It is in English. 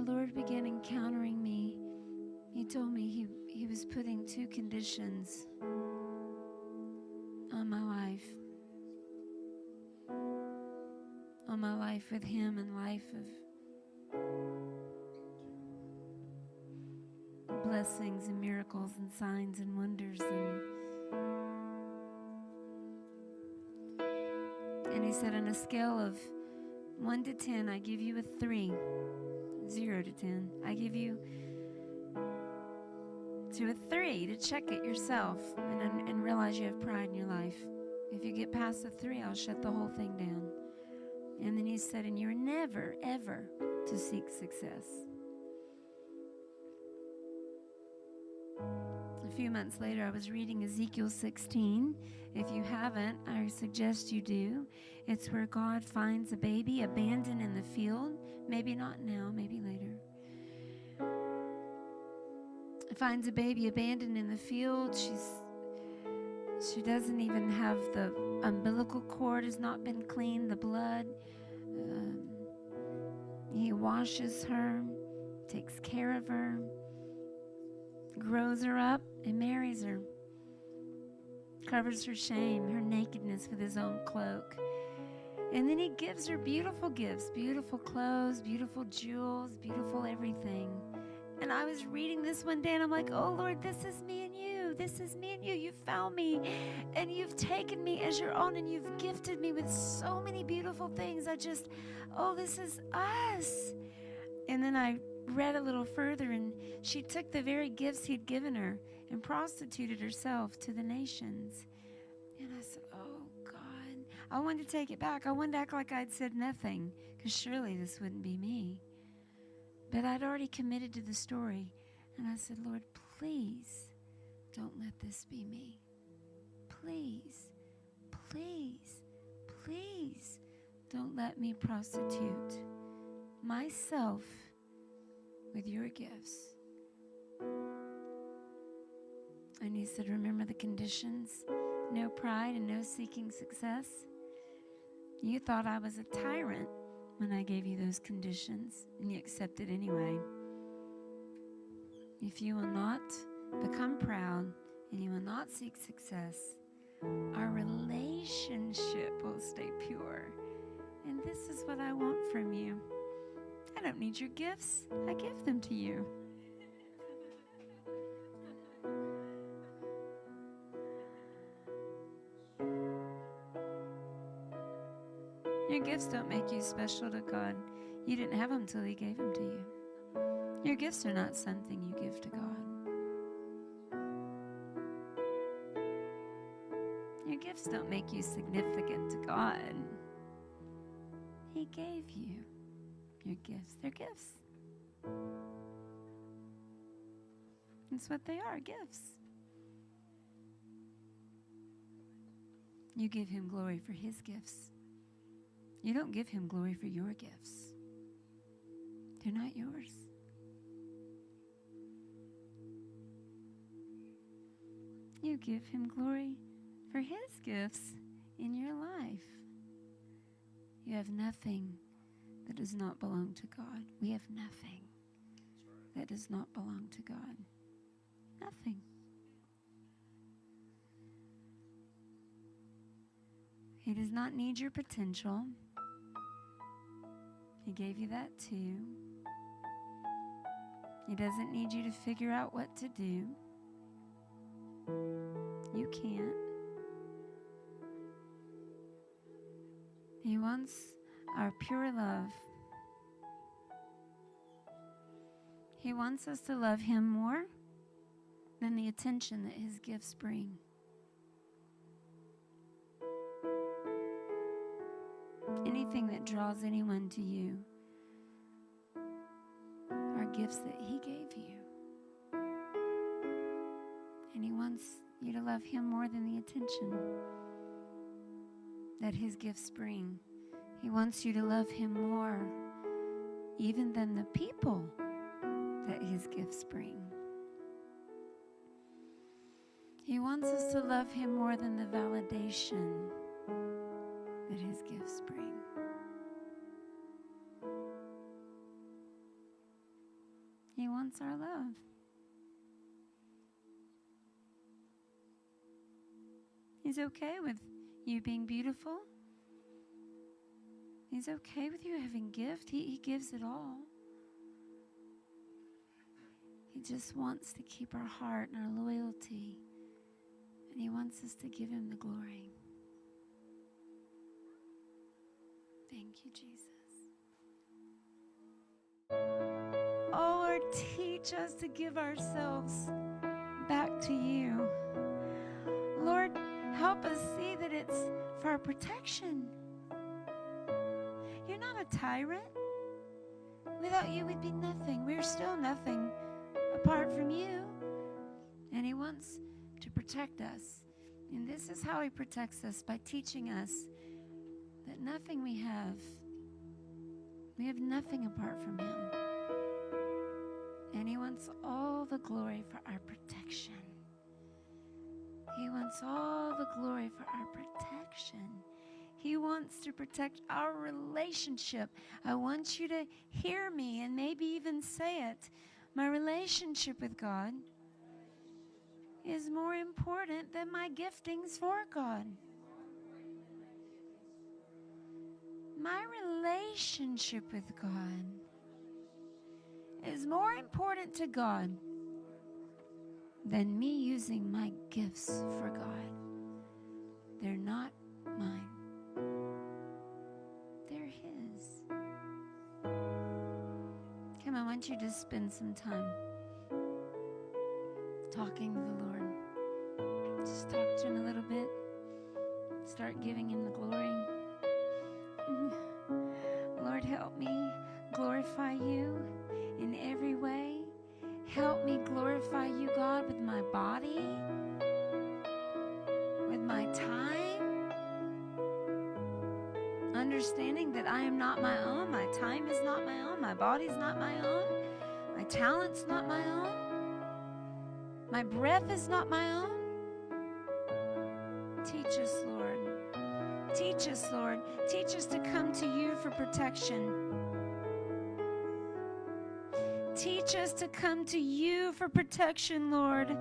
Lord began encountering me, He told me He was putting two conditions on my life with Him, and life of blessings and miracles and signs and wonders. And He said, on a scale of 1 to 10, I give you a 3. 0 to 10. I give you to a 3 to check it yourself and realize you have pride in your life. If you get past the 3, I'll shut the whole thing down. And then He said, and you're never, ever to seek success. A few months later, I was reading Ezekiel 16. If you haven't, I suggest you do. It's where God finds a baby abandoned in the field. Maybe not now, maybe later. Finds a baby abandoned in the field. She doesn't even have, the umbilical cord has not been cleaned, the blood. He washes her, takes care of her, grows her up, and marries her. Covers her shame, her nakedness with His own cloak. And then He gives her beautiful gifts, beautiful clothes, beautiful jewels, beautiful everything. And I was reading this one day, and I'm like, oh, Lord, this is me and you. This is me and you. You found me, and you've taken me as your own, and you've gifted me with so many beautiful things. This is us. And then I read a little further, and she took the very gifts He'd given her and prostituted herself to the nations. And I said, oh, God. I wanted to take it back. I wanted to act like I'd said nothing, because surely this wouldn't be me. But I'd already committed to the story. And I said, Lord, please don't let this be me. Please, please, please don't let me prostitute myself with your gifts. And He said, remember the conditions. No pride and no seeking success. You thought I was a tyrant when I gave you those conditions, and you accepted anyway. If you will not become proud and you will not seek success, our relationship will stay pure. And this is what I want from you. I don't need your gifts. I give them to you. Your gifts don't make you special to God. You didn't have them till He gave them to you. Your gifts are not something you give to God. Your gifts don't make you significant to God. He gave you your gifts. They're gifts. That's what they are, gifts. You give Him glory for His gifts. You don't give Him glory for your gifts. They're not yours. You give Him glory for His gifts in your life. You have nothing that does not belong to God. We have nothing that does not belong to God. Nothing. He does not need your potential. He gave you that too. He doesn't need you to figure out what to do. You can't. He wants our pure love. He wants us to love Him more than the attention that His gifts bring. Anything that draws anyone to you are gifts that He gave you. And He wants you to love Him more than the attention that His gifts bring. He wants you to love Him more even than the people that His gifts bring. He wants us to love Him more than the validation that His gifts bring. He wants our love. He's okay with you being beautiful. He's okay with you having gift. He gives it all. He just wants to keep our heart and our loyalty. And he wants us to give him the glory. Thank you, Jesus. Oh, Lord, teach us to give ourselves back to you. Lord, help us see that it's for our protection. You're not a tyrant. Without you, we'd be nothing. We're still nothing apart from you. And he wants to protect us. And this is how he protects us, by teaching us that nothing we have nothing apart from him. And he wants all the glory for our protection. He wants all the glory for our protection. He wants to protect our relationship. I want you to hear me and maybe even say it. My relationship with God is more important than my giftings for God. My relationship with God is more important to God than me using my gifts for God. They're not mine. They're his. Come on, I want you to spend some time talking to the Lord. Just talk to him a little bit. Start giving him the glory. Lord, help me glorify you in every way. Help me glorify you, God, with my body, with my time. Understanding that I am not my own. My time is not my own. My body's not my own. My talent's not my own. My breath is not my own. Teach us, Lord. Teach us, Lord. Teach us to come to you for protection. Teach us to come to you for protection, Lord.